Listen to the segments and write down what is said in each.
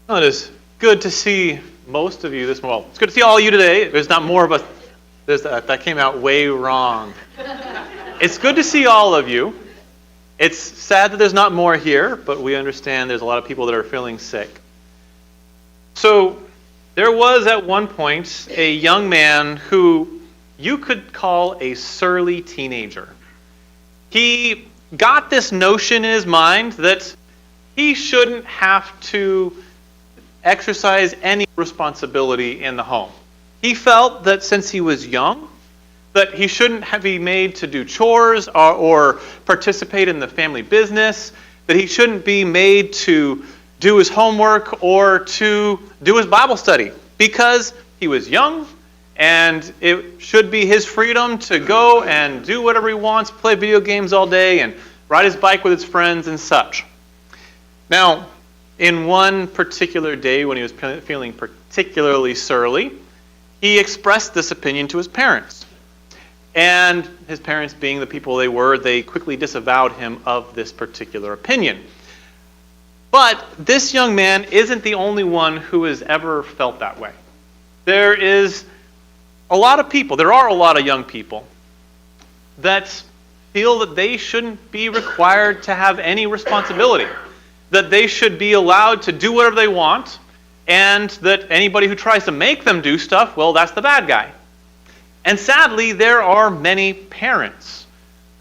Well, it is good to see most of you this morning. Well, it's good to see all of you today. There's not more of us. That came out way wrong. It's good to see all of you. It's sad that there's not more here, but we understand there's a lot of people that are feeling sick. So there was at one point a young man who you could call a surly teenager. He got this notion in his mind that he shouldn't have to exercise any responsibility in the home. He felt that since he was young, that he shouldn't be made to do chores or participate in the family business, that he shouldn't be made to do his homework or to do his Bible study because he was young and it should be his freedom to go and do whatever he wants, play video games all day and ride his bike with his friends and such. Now, in one particular day when he was feeling particularly surly, he expressed this opinion to his parents. And his parents, being the people they were, they quickly disavowed him of this particular opinion. But this young man isn't the only one who has ever felt that way. There are a lot of young people that feel that they shouldn't be required to have any responsibility, that they should be allowed to do whatever they want, and that anybody who tries to make them do stuff, well, that's the bad guy. And sadly, there are many parents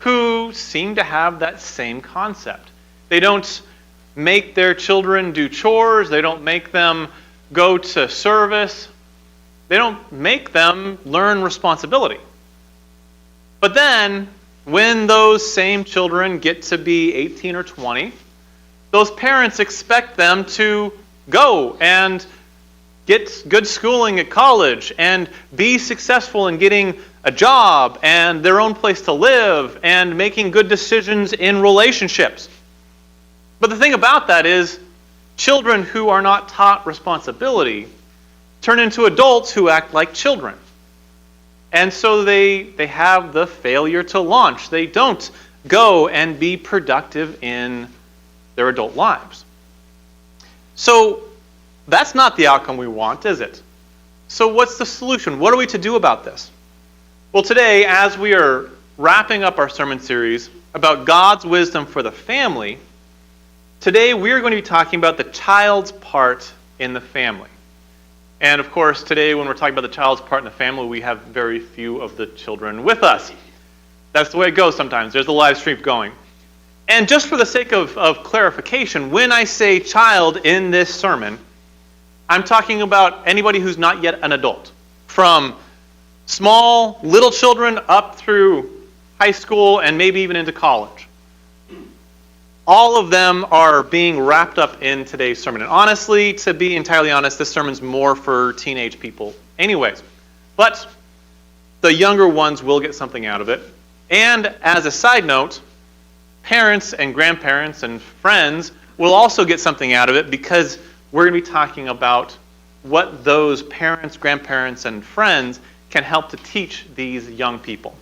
who seem to have that same concept. They don't make their children do chores. They don't make them go to service. They don't make them learn responsibility. But then, when those same children get to be 18 or 20, those parents expect them to go and get good schooling at college and be successful in getting a job and their own place to live and making good decisions in relationships. But the thing about that is, children who are not taught responsibility turn into adults who act like children. And so they have the failure to launch. They don't go and be productive in their adult lives. So that's not the outcome we want, is it? So what's the solution? What are we to do about this? Well, today, as we are wrapping up our sermon series about God's wisdom for the family, today we are going to be talking about the child's part in the family. And of course, today when we're talking about the child's part in the family, we have very few of the children with us. That's the way it goes sometimes. There's the live stream going. And just for the sake of clarification, when I say child in this sermon, I'm talking about anybody who's not yet an adult. From small, little children up through high school and maybe even into college. All of them are being wrapped up in today's sermon. And honestly, to be entirely honest, this sermon's more for teenage people anyways. But the younger ones will get something out of it. And as a side note, parents and grandparents and friends will also get something out of it because we're going to be talking about what those parents, grandparents, and friends can help to teach these young people.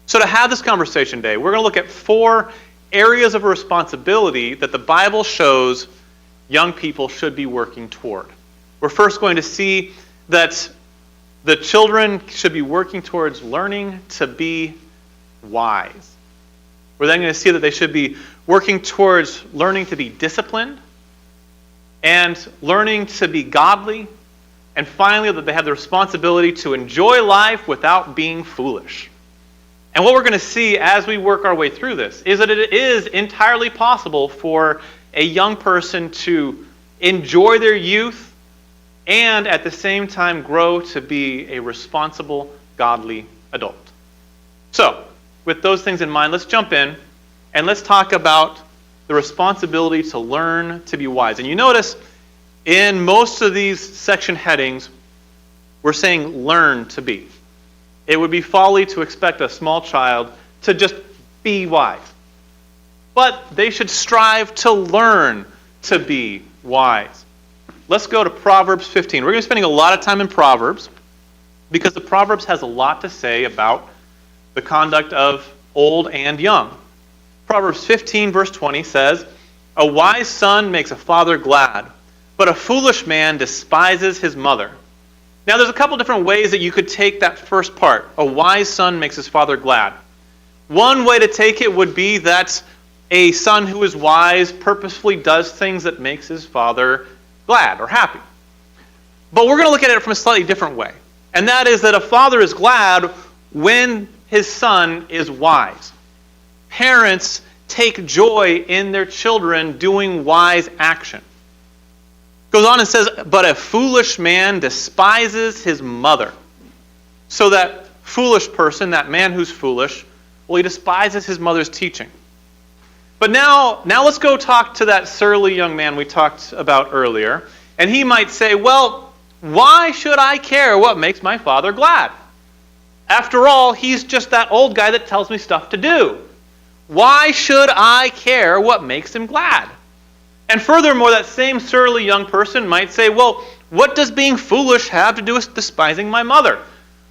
So to have this conversation today, we're going to look at 4 areas of responsibility that the Bible shows young people should be working toward. We're first going to see that the children should be working towards learning to be wise. We're then going to see that they should be working towards learning to be disciplined and learning to be godly, and finally that they have the responsibility to enjoy life without being foolish. And what we're going to see as we work our way through this is that it is entirely possible for a young person to enjoy their youth and at the same time grow to be a responsible, godly adult. So, with those things in mind, let's jump in and let's talk about the responsibility to learn to be wise. And you notice in most of these section headings, we're saying learn to be. It would be folly to expect a small child to just be wise. But they should strive to learn to be wise. Let's go to Proverbs 15. We're going to be spending a lot of time in Proverbs because the Proverbs has a lot to say about the conduct of old and young. Proverbs 15 verse 20 says, "A wise son makes a father glad, but a foolish man despises his mother. Now, there's a couple different ways that you could take that first part. A wise son makes his father glad. One way to take it would be that a son who is wise purposefully does things that makes his father glad or happy. But we're going to look at it from a slightly different way. And that is that a father is glad when his son is wise. Parents take joy in their children doing wise action. Goes on and says, but a foolish man despises his mother. So that foolish person, that man who's foolish, well, he despises his mother's teaching. But now let's go talk to that surly young man we talked about earlier. And he might say, well, why should I care what makes my father glad? After all, he's just that old guy that tells me stuff to do. Why should I care what makes him glad? And furthermore, that same surly young person might say, well, what does being foolish have to do with despising my mother?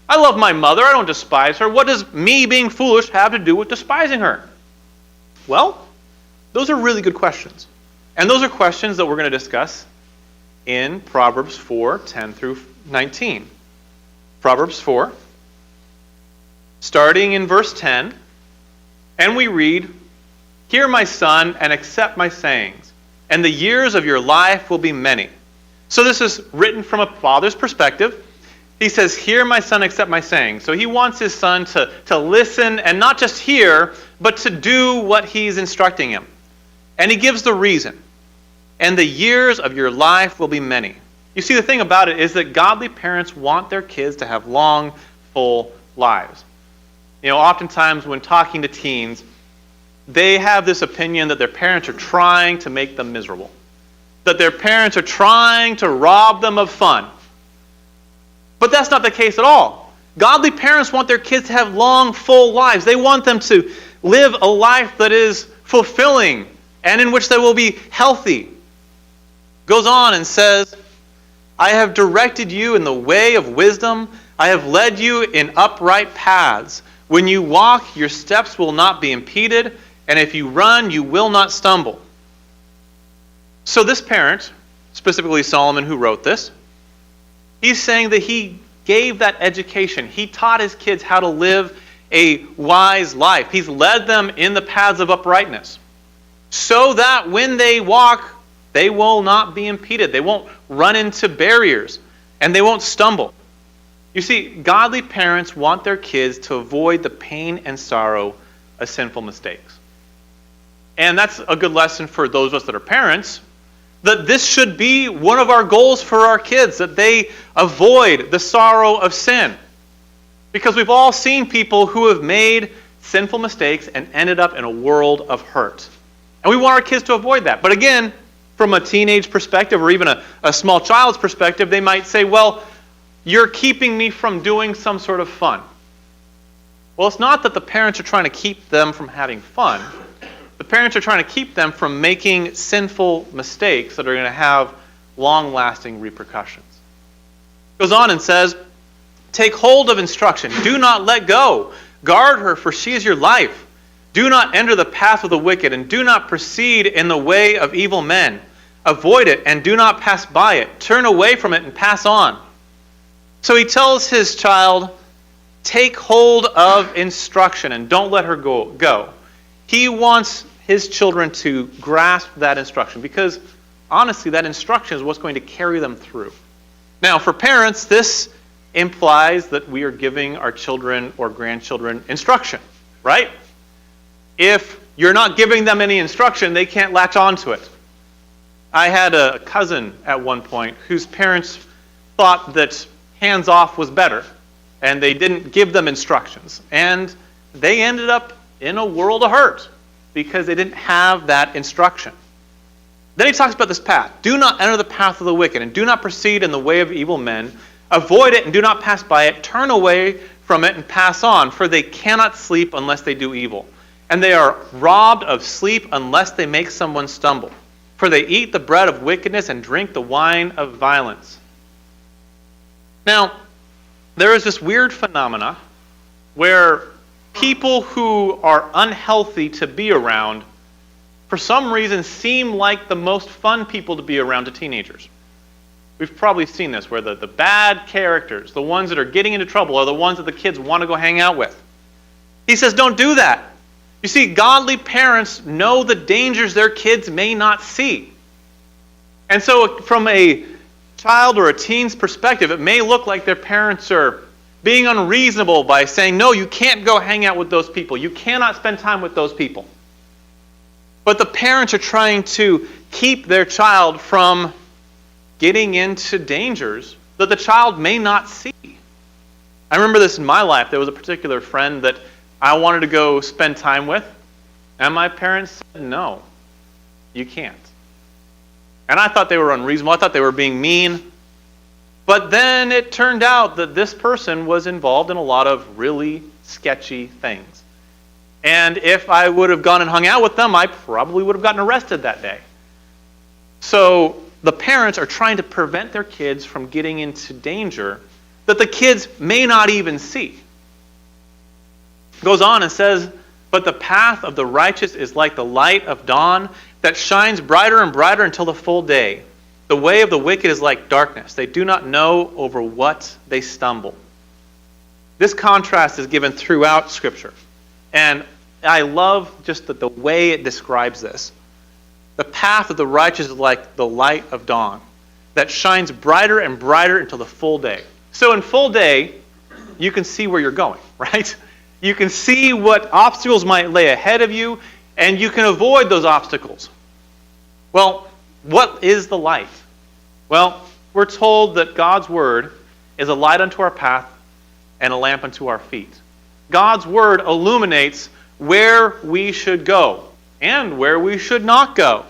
I love my mother. I don't despise her. What does me being foolish have to do with despising her? Well, those are really good questions. And those are questions that we're going to discuss in Proverbs 4, 10 through 19. Proverbs 4, starting in verse 10, and we read, hear my son, and accept my sayings, and the years of your life will be many. So this is written from a father's perspective. He says, hear my son, accept my sayings. So he wants his son to listen and not just hear, but to do what he's instructing him. And he gives the reason. And the years of your life will be many. You see, the thing about it is that godly parents want their kids to have long, full lives. You know, oftentimes when talking to teens, they have this opinion that their parents are trying to make them miserable. That their parents are trying to rob them of fun. But that's not the case at all. Godly parents want their kids to have long, full lives. They want them to live a life that is fulfilling and in which they will be healthy. Goes on and says, I have directed you in the way of wisdom. I have led you in upright paths. When you walk, your steps will not be impeded, and if you run, you will not stumble. So this parent, specifically Solomon who wrote this, he's saying that he gave that education. He taught his kids how to live a wise life. He's led them in the paths of uprightness so that when they walk, they will not be impeded. They won't run into barriers and they won't stumble. You see, godly parents want their kids to avoid the pain and sorrow of sinful mistakes. And that's a good lesson for those of us that are parents, that this should be one of our goals for our kids, that they avoid the sorrow of sin. Because we've all seen people who have made sinful mistakes and ended up in a world of hurt. And we want our kids to avoid that. But again, from a teenage perspective or even a small child's perspective, they might say, well, you're keeping me from doing some sort of fun. Well, it's not that the parents are trying to keep them from having fun. The parents are trying to keep them from making sinful mistakes that are going to have long-lasting repercussions. It goes on and says, take hold of instruction. Do not let go. Guard her, for she is your life. Do not enter the path of the wicked, and do not proceed in the way of evil men. Avoid it, and do not pass by it. Turn away from it and pass on. So he tells his child, take hold of instruction and don't let her go. He wants his children to grasp that instruction because, honestly, that instruction is what's going to carry them through. Now, for parents, this implies that we are giving our children or grandchildren instruction, right? If you're not giving them any instruction, they can't latch onto it. I had a cousin at one point whose parents thought that hands-off was better, and they didn't give them instructions. And they ended up in a world of hurt because they didn't have that instruction. Then he talks about this path. Do not enter the path of the wicked, and do not proceed in the way of evil men. Avoid it, and do not pass by it. Turn away from it and pass on, for they cannot sleep unless they do evil. And they are robbed of sleep unless they make someone stumble. For they eat the bread of wickedness and drink the wine of violence. Now, there is this weird phenomena where people who are unhealthy to be around, for some reason, seem like the most fun people to be around to teenagers. We've probably seen this, where the bad characters, the ones that are getting into trouble, are the ones that the kids want to go hang out with. He says, don't do that. You see, godly parents know the dangers their kids may not see. And so from a child or a teen's perspective, it may look like their parents are being unreasonable by saying, no, you can't go hang out with those people. You cannot spend time with those people. But the parents are trying to keep their child from getting into dangers that the child may not see. I remember this in my life. There was a particular friend that I wanted to go spend time with, and my parents said, no, you can't. And I thought they were unreasonable. I thought they were being mean. But then it turned out that this person was involved in a lot of really sketchy things. And if I would have gone and hung out with them, I probably would have gotten arrested that day. So the parents are trying to prevent their kids from getting into danger that the kids may not even see. Goes on and says, but the path of the righteous is like the light of dawn that shines brighter and brighter until the full day. The way of the wicked is like darkness. They do not know over what they stumble. This contrast is given throughout Scripture. And I love just the way it describes this. The path of the righteous is like the light of dawn that shines brighter and brighter until the full day. So in full day, you can see where you're going, right? You can see what obstacles might lay ahead of you, and you can avoid those obstacles. Well, what is the light? Well, we're told that God's Word is a light unto our path and a lamp unto our feet. God's Word illuminates where we should go and where we should not go.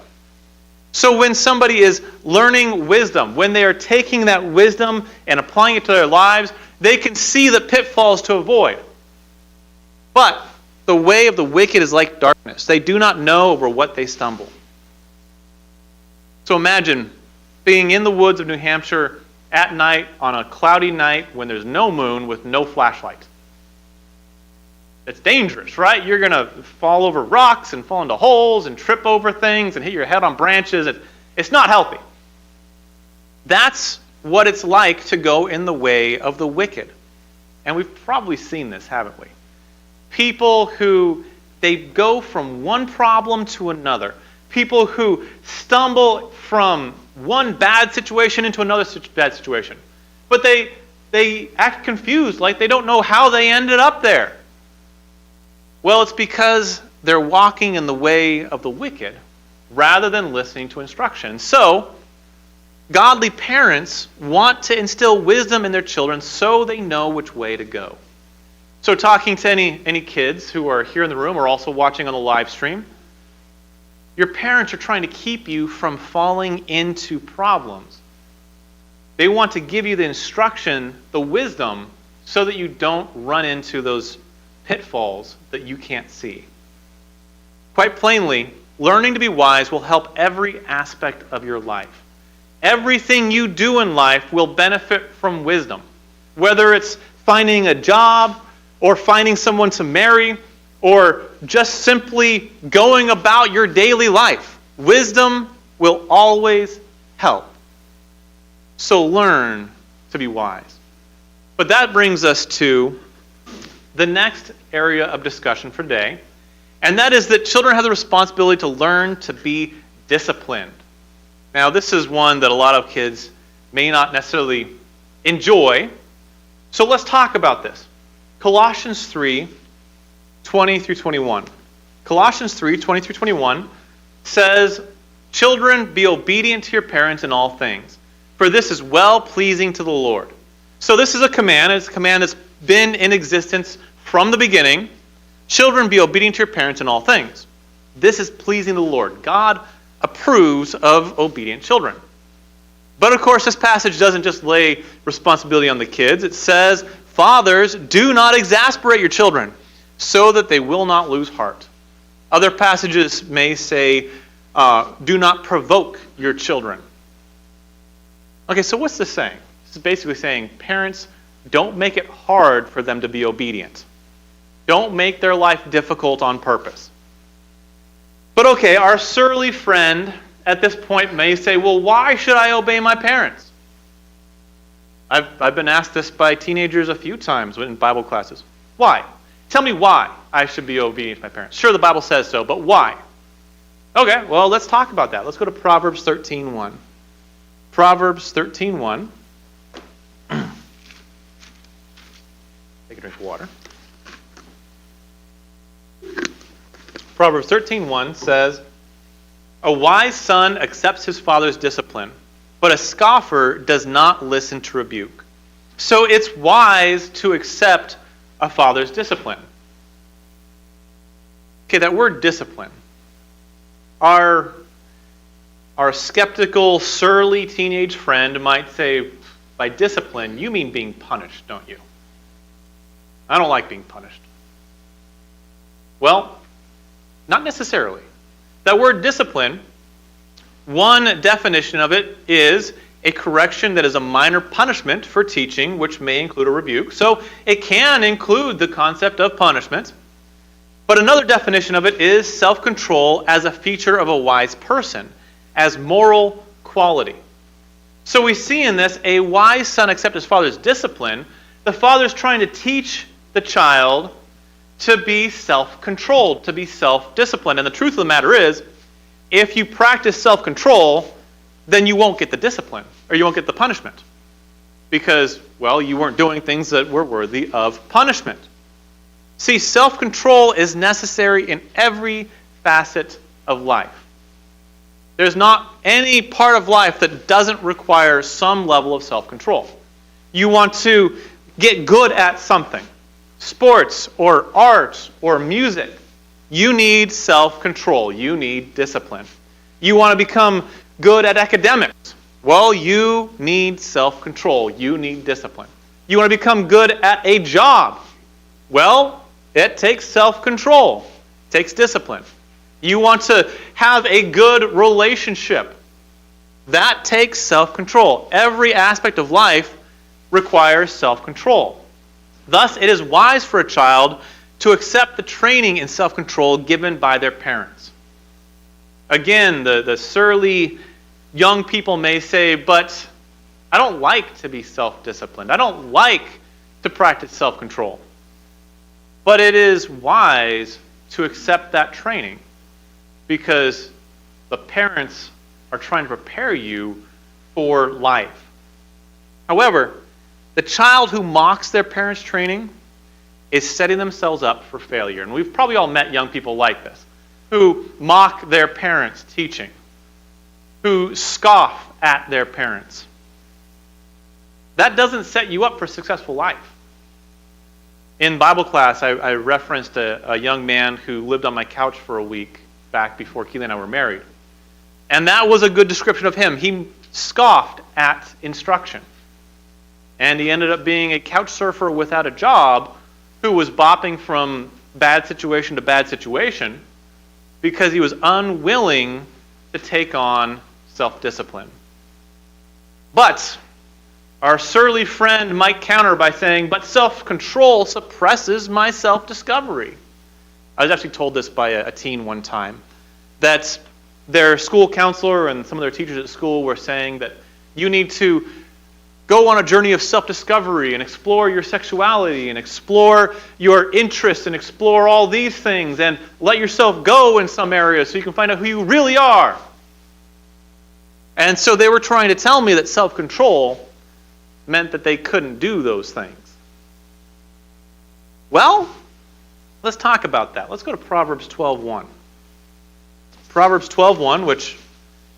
So when somebody is learning wisdom, when they are taking that wisdom and applying it to their lives, they can see the pitfalls to avoid. But the way of the wicked is like darkness. They do not know over what they stumble. So imagine being in the woods of New Hampshire at night on a cloudy night when there's no moon with no flashlight. It's dangerous, right? You're going to fall over rocks and fall into holes and trip over things and hit your head on branches. It's not healthy. That's what it's like to go in the way of the wicked. And we've probably seen this, haven't we? People who, they go from one problem to another. People who stumble from one bad situation into another bad situation. But they act confused, like they don't know how they ended up there. Well, it's because they're walking in the way of the wicked rather than listening to instruction. So, godly parents want to instill wisdom in their children so they know which way to go. So talking to any kids who are here in the room or also watching on the live stream, your parents are trying to keep you from falling into problems. They want to give you the instruction, the wisdom, so that you don't run into those pitfalls that you can't see. Quite plainly, learning to be wise will help every aspect of your life. Everything you do in life will benefit from wisdom. Whether it's finding a job, or finding someone to marry, or just simply going about your daily life. Wisdom will always help. So learn to be wise. But that brings us to the next area of discussion for today, and that is that children have the responsibility to learn to be disciplined. Now, this is one that a lot of kids may not necessarily enjoy, so let's talk about this. Colossians 3, 20 through 21. Colossians 3, 20 through 21 says, children, be obedient to your parents in all things, for this is well-pleasing to the Lord. So this is a command. It's a command that's been in existence from the beginning. Children, be obedient to your parents in all things. This is pleasing to the Lord. God approves of obedient children. But of course, this passage doesn't just lay responsibility on the kids. It says, fathers, do not exasperate your children, so that they will not lose heart. Other passages may say, do not provoke your children. Okay, so what's this saying? This is basically saying, parents, don't make it hard for them to be obedient. Don't make their life difficult on purpose. But okay, our surly friend at this point may say, well, why should I obey my parents? I've been asked this by teenagers a few times in Bible classes. Why? Tell me why I should be obedient to my parents. Sure, the Bible says so, but why? Okay, well, let's talk about that. Let's go to Proverbs 13:1. Proverbs 13:1. Take a drink of water. Proverbs 13:1 says, "A wise son accepts his father's discipline, but a scoffer does not listen to rebuke." So it's wise to accept a father's discipline. Okay, that word discipline. Our skeptical, surly teenage friend might say, by discipline, you mean being punished, don't you? I don't like being punished. Well, not necessarily. That word discipline, one definition of it is a correction that is a minor punishment for teaching, which may include a rebuke. So it can include the concept of punishment. But another definition of it is self-control as a feature of a wise person, as moral quality. So we see in this, a wise son accepts his father's discipline. The father's trying to teach the child to be self-controlled, to be self-disciplined. And the truth of the matter is, if you practice self-control, then you won't get the discipline, or you won't get the punishment. Because, well, you weren't doing things that were worthy of punishment. See, self-control is necessary in every facet of life. There's not any part of life that doesn't require some level of self-control. You want to get good at something, sports or art or music, you need self-control. You need discipline. You want to become good at academics. Well, you need self-control. You need discipline. You want to become good at a job. Well, it takes self-control. It takes discipline. You want to have a good relationship. That takes self-control. Every aspect of life requires self-control. Thus, it is wise for a child to accept the training in self-control given by their parents. Again, the surly young people may say, but I don't like to be self-disciplined. I don't like to practice self-control. But it is wise to accept that training because the parents are trying to prepare you for life. However, the child who mocks their parents' training is setting themselves up for failure. And we've probably all met young people like this, who mock their parents' teaching, who scoff at their parents. That doesn't set you up for a successful life. In Bible class, I referenced a young man who lived on my couch for a week back before Keely and I were married. And that was a good description of him. He scoffed at instruction. And he ended up being a couch surfer without a job who was bopping from bad situation to bad situation because he was unwilling to take on self-discipline. But our surly friend might counter by saying, but self-control suppresses my self-discovery. I was actually told this by a teen one time, that their school counselor and some of their teachers at school were saying that you need to go on a journey of self-discovery and explore your sexuality and explore your interests and explore all these things and let yourself go in some areas so you can find out who you really are. And so they were trying to tell me that self-control meant that they couldn't do those things. Well, let's talk about that. Let's go to Proverbs 12:1. Proverbs 12:1, which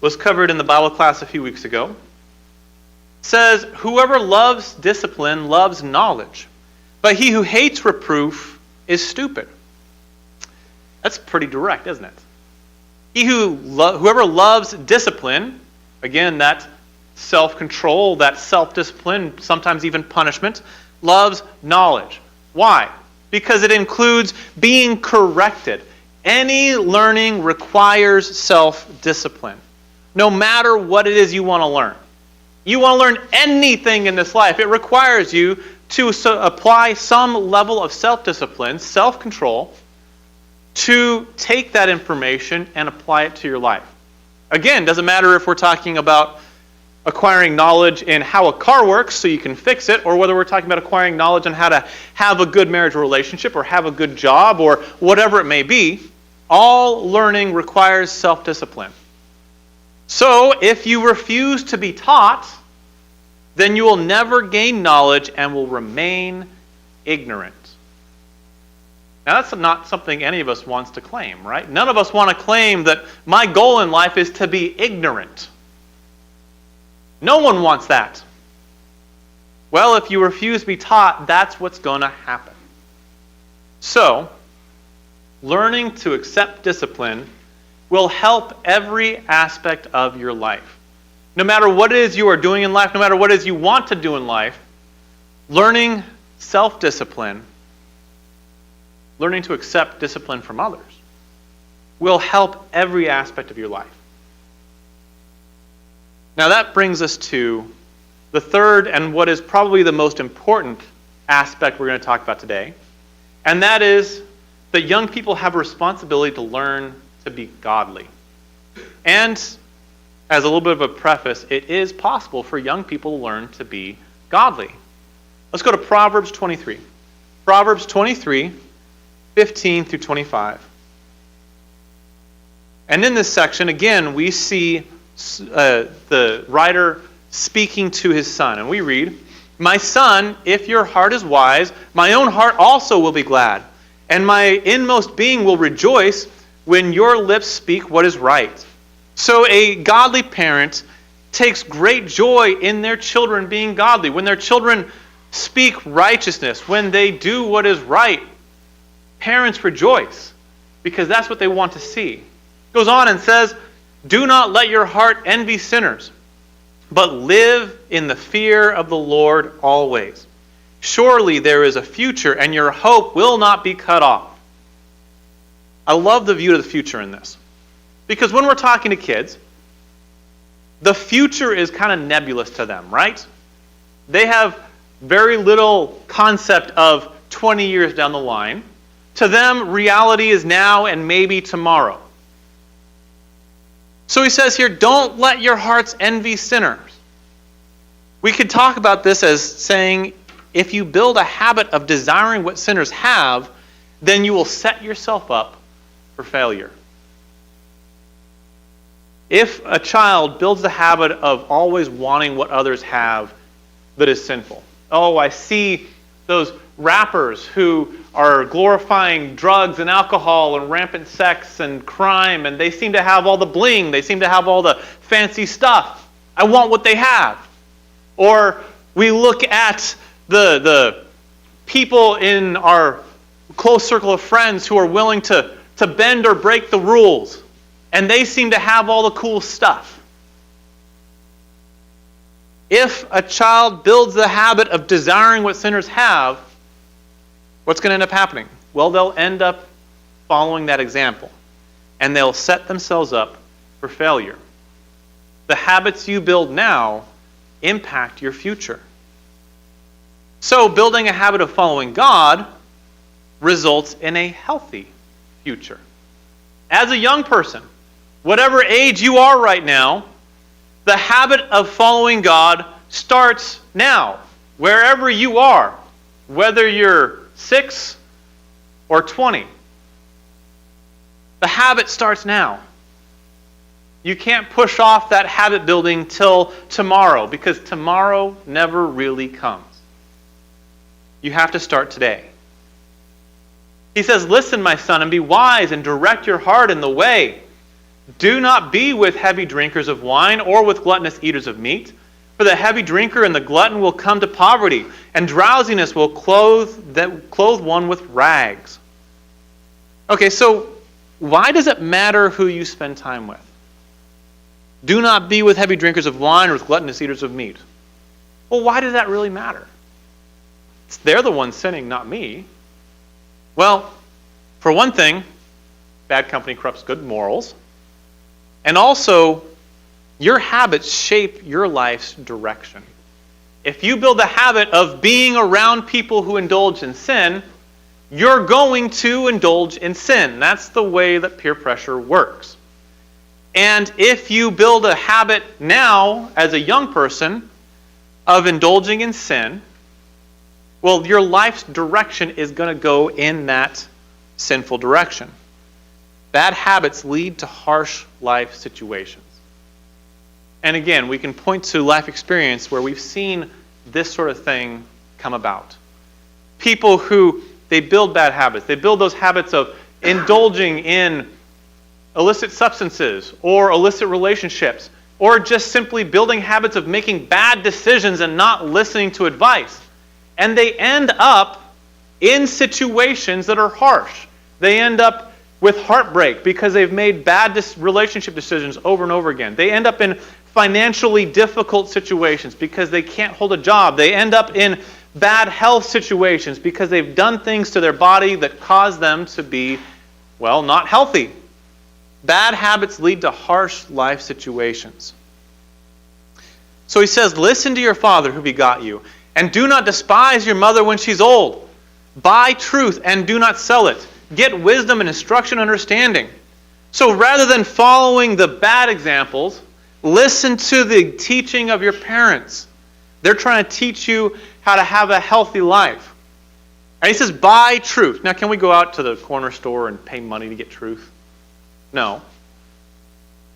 was covered in the Bible class a few weeks ago, says, whoever loves discipline loves knowledge, but he who hates reproof is stupid. That's pretty direct, isn't it? Whoever loves discipline, again, that self-control, that self-discipline, sometimes even punishment, loves knowledge. Why? Because it includes being corrected. Any learning requires self-discipline, no matter what it is you want to learn. You want to learn anything in this life, it requires you to apply some level of self-discipline, self-control, to take that information and apply it to your life. Again, doesn't matter if we're talking about acquiring knowledge in how a car works so you can fix it, or whether we're talking about acquiring knowledge on how to have a good marriage relationship or have a good job or whatever it may be, all learning requires self-discipline. So if you refuse to be taught, then you will never gain knowledge and will remain ignorant. Now that's not something any of us wants to claim, right? None of us want to claim that my goal in life is to be ignorant. No one wants that. Well, if you refuse to be taught, that's what's going to happen. So, learning to accept discipline will help every aspect of your life. No matter what it is you are doing in life, no matter what it is you want to do in life, learning self-discipline, learning to accept discipline from others, will help every aspect of your life. Now that brings us to the third and what is probably the most important aspect we're going to talk about today, and that is that young people have a responsibility to learn to be godly. And as a little bit of a preface, it is possible for young people to learn to be godly. Let's go to Proverbs 23. Proverbs 23, 15 through 25. And in this section, again, we see the writer speaking to his son. And we read, "My son, if your heart is wise, my own heart also will be glad, and my inmost being will rejoice when your lips speak what is right." So a godly parent takes great joy in their children being godly. When their children speak righteousness, when they do what is right, parents rejoice because that's what they want to see. Goes on and says, "Do not let your heart envy sinners, but live in the fear of the Lord always. Surely there is a future, and your hope will not be cut off." I love the view of the future in this. Because when we're talking to kids, the future is kind of nebulous to them, right? They have very little concept of 20 years down the line. To them, reality is now and maybe tomorrow. So he says here, don't let your hearts envy sinners. We could talk about this as saying, if you build a habit of desiring what sinners have, then you will set yourself up for failure. If a child builds the habit of always wanting what others have that is sinful. Oh, I see those rappers who are glorifying drugs and alcohol and rampant sex and crime, and they seem to have all the bling, they seem to have all the fancy stuff. I want what they have. Or we look at the people in our close circle of friends who are willing to bend or break the rules, and they seem to have all the cool stuff. If a child builds the habit of desiring what sinners have, what's going to end up happening? Well, they'll end up following that example, and they'll set themselves up for failure. The habits you build now impact your future. So building a habit of following God results in a healthy future. As a young person, whatever age you are right now, the habit of following God starts now, wherever you are, whether you're 6 or 20. The habit starts now. You can't push off that habit building till tomorrow, because tomorrow never really comes. You have to start today. He says, "Listen, my son, and be wise, and direct your heart in the way. Do not be with heavy drinkers of wine or with gluttonous eaters of meat, for the heavy drinker and the glutton will come to poverty, and drowsiness will clothe one with rags." Okay, so why does it matter who you spend time with? Do not be with heavy drinkers of wine or with gluttonous eaters of meat. Well, why does that really matter? They're the ones sinning, not me. Well, for one thing, bad company corrupts good morals. And also, your habits shape your life's direction. If you build a habit of being around people who indulge in sin, you're going to indulge in sin. That's the way that peer pressure works. And if you build a habit now, as a young person, of indulging in sin, well, your life's direction is going to go in that sinful direction. Bad habits lead to harsh life situations. And again, we can point to life experience where we've seen this sort of thing come about. People who, they build bad habits. They build those habits of indulging in illicit substances or illicit relationships, or just simply building habits of making bad decisions and not listening to advice. And they end up in situations that are harsh. They end up with heartbreak because they've made bad relationship decisions over and over again. They end up in financially difficult situations because they can't hold a job. They end up in bad health situations because they've done things to their body that cause them to be, well, not healthy. Bad habits lead to harsh life situations. So he says, listen to your father who begot you, and do not despise your mother when she's old. Buy truth and do not sell it. Get wisdom and instruction and understanding. So rather than following the bad examples, listen to the teaching of your parents. They're trying to teach you how to have a healthy life. And he says, buy truth. Now, can we go out to the corner store and pay money to get truth? No.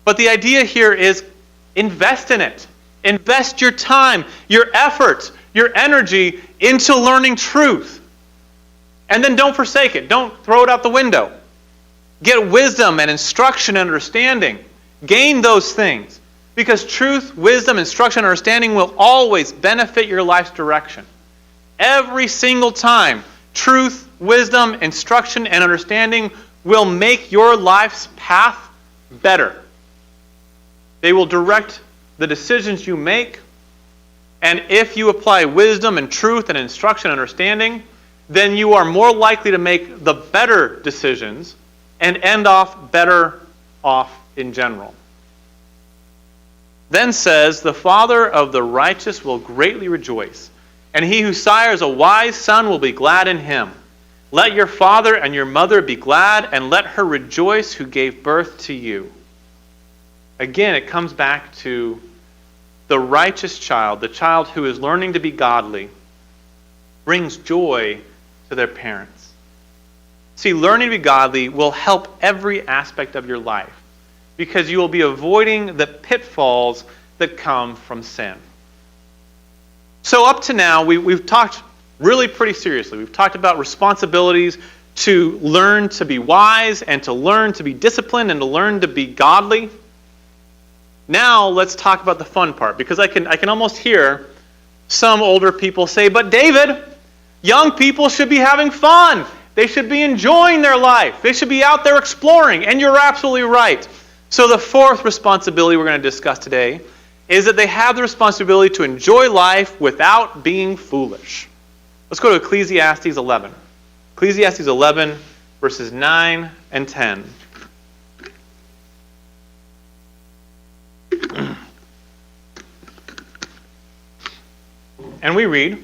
But the idea here is invest in it. Invest your time, your effort, your energy into learning truth. And then don't forsake it. Don't throw it out the window. Get wisdom and instruction and understanding. Gain those things. Because truth, wisdom, instruction, and understanding will always benefit your life's direction. Every single time, truth, wisdom, instruction, and understanding will make your life's path better. They will direct the decisions you make. And if you apply wisdom and truth and instruction and understanding, then you are more likely to make the better decisions and end off better off in general. Then says, the father of the righteous will greatly rejoice, and he who sires a wise son will be glad in him. Let your father and your mother be glad, and let her rejoice who gave birth to you. Again, it comes back to the righteous child, the child who is learning to be godly, brings joy to their parents. See, learning to be godly will help every aspect of your life because you will be avoiding the pitfalls that come from sin. So up to now, we've talked really pretty seriously. We've talked about responsibilities to learn to be wise and to learn to be disciplined and to learn to be godly. Now let's talk about the fun part, because I can almost hear some older people say, but David, young people should be having fun. They should be enjoying their life. They should be out there exploring. And you're absolutely right. So the fourth responsibility we're going to discuss today is that they have the responsibility to enjoy life without being foolish. Let's go to Ecclesiastes 11. Ecclesiastes 11, verses 9 and 10. And we read,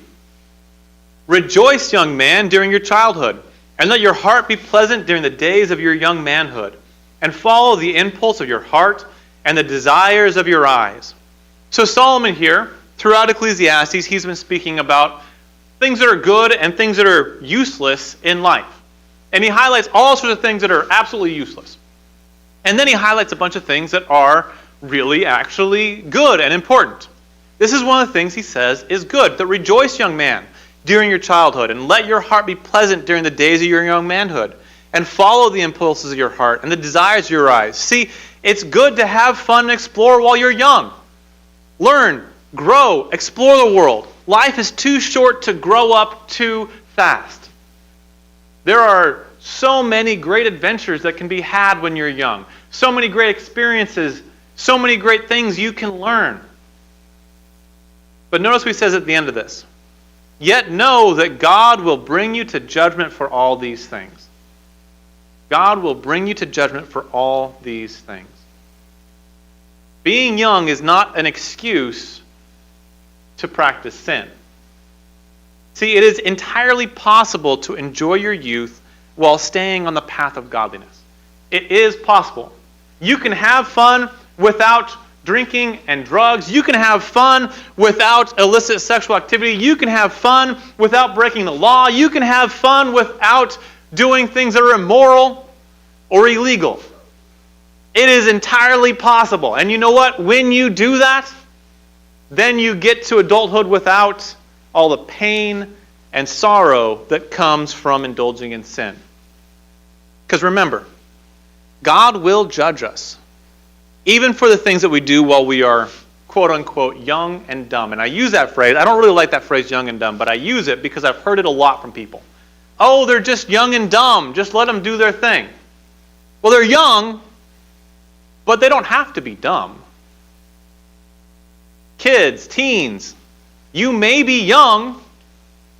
rejoice, young man, during your childhood, and let your heart be pleasant during the days of your young manhood, and follow the impulse of your heart and the desires of your eyes. So Solomon here, throughout Ecclesiastes, he's been speaking about things that are good and things that are useless in life. And he highlights all sorts of things that are absolutely useless. And then he highlights a bunch of things that are really actually good and important. This is one of the things he says is good. That rejoice, young man, during your childhood, and let your heart be pleasant during the days of your young manhood, and follow the impulses of your heart and the desires of your eyes. See, it's good to have fun and explore while you're young. Learn, grow, explore the world. Life is too short to grow up too fast. There are so many great adventures that can be had when you're young. So many great experiences, so many great things you can learn. But notice what he says at the end of this. Yet know that God will bring you to judgment for all these things. God will bring you to judgment for all these things. Being young is not an excuse to practice sin. See, it is entirely possible to enjoy your youth while staying on the path of godliness. It is possible. You can have fun without drinking and drugs. You can have fun without illicit sexual activity. You can have fun without breaking the law. You can have fun without doing things that are immoral or illegal. It is entirely possible. And you know what? When you do that, then you get to adulthood without all the pain and sorrow that comes from indulging in sin. Because remember, God will judge us, even for the things that we do while we are, quote unquote, young and dumb. And I use that phrase. I don't really like that phrase, young and dumb, but I use it because I've heard it a lot from people. Oh, they're just young and dumb. Just let them do their thing. Well, they're young, but they don't have to be dumb. Kids, teens, you may be young,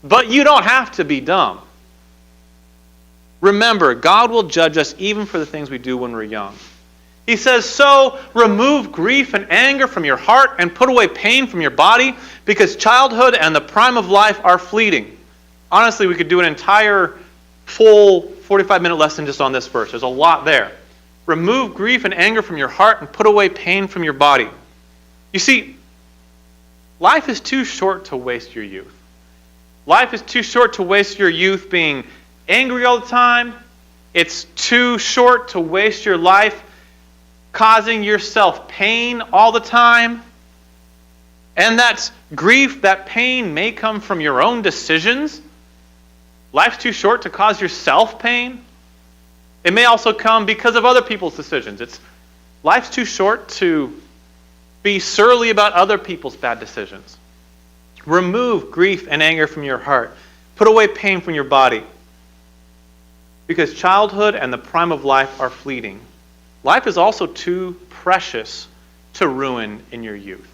but you don't have to be dumb. Remember, God will judge us even for the things we do when we're young. He says, so remove grief and anger from your heart and put away pain from your body, because childhood and the prime of life are fleeting. Honestly, we could do an entire full 45-minute lesson just on this verse. There's a lot there. Remove grief and anger from your heart and put away pain from your body. You see, life is too short to waste your youth. Life is too short to waste your youth being angry all the time. It's too short to waste your life causing yourself pain all the time. And that grief, that pain may come from your own decisions. Life's too short to cause yourself pain. It may also come because of other people's decisions. Life's too short to be surly about other people's bad decisions. Remove grief and anger from your heart. Put away pain from your body. Because childhood and the prime of life are fleeting. Life is also too precious to ruin in your youth.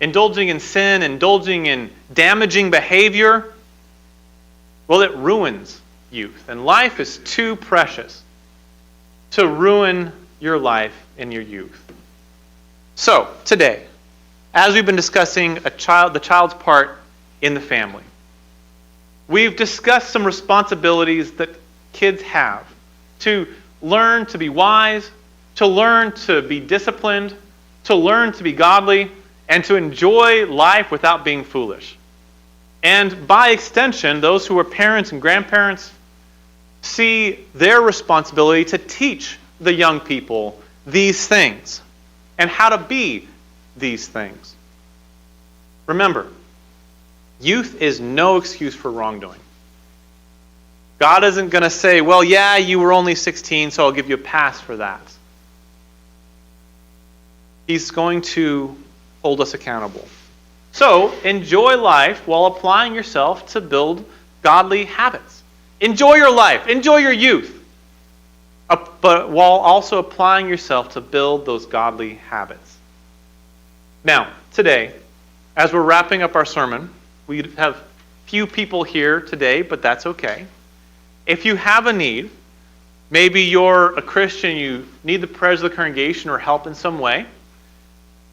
Indulging in sin, indulging in damaging behavior, well, it ruins youth. And life is too precious to ruin your life in your youth. So, today, as we've been discussing the child's part in the family, we've discussed some responsibilities that kids have to learn to be wise, to learn to be disciplined, to learn to be godly, and to enjoy life without being foolish. And by extension, those who are parents and grandparents see their responsibility to teach the young people these things and how to be these things. Remember, youth is no excuse for wrongdoing. God isn't going to say, well, yeah, you were only 16, so I'll give you a pass for that. He's going to hold us accountable. So, enjoy life while applying yourself to build godly habits. Enjoy your life. Enjoy your youth. But while also applying yourself to build those godly habits. Now, today, as we're wrapping up our sermon, we have few people here today, but that's okay. If you have a need, maybe you're a Christian, you need the prayers of the congregation or help in some way,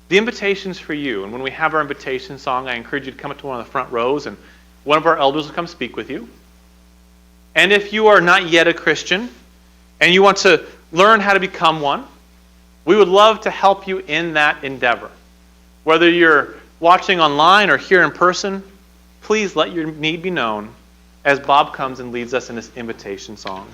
the invitation's for you. And when we have our invitation song, I encourage you to come up to one of the front rows and one of our elders will come speak with you. And if you are not yet a Christian and you want to learn how to become one, we would love to help you in that endeavor. Whether you're watching online or here in person, please let your need be known as Bob comes and leads us in this invitation song.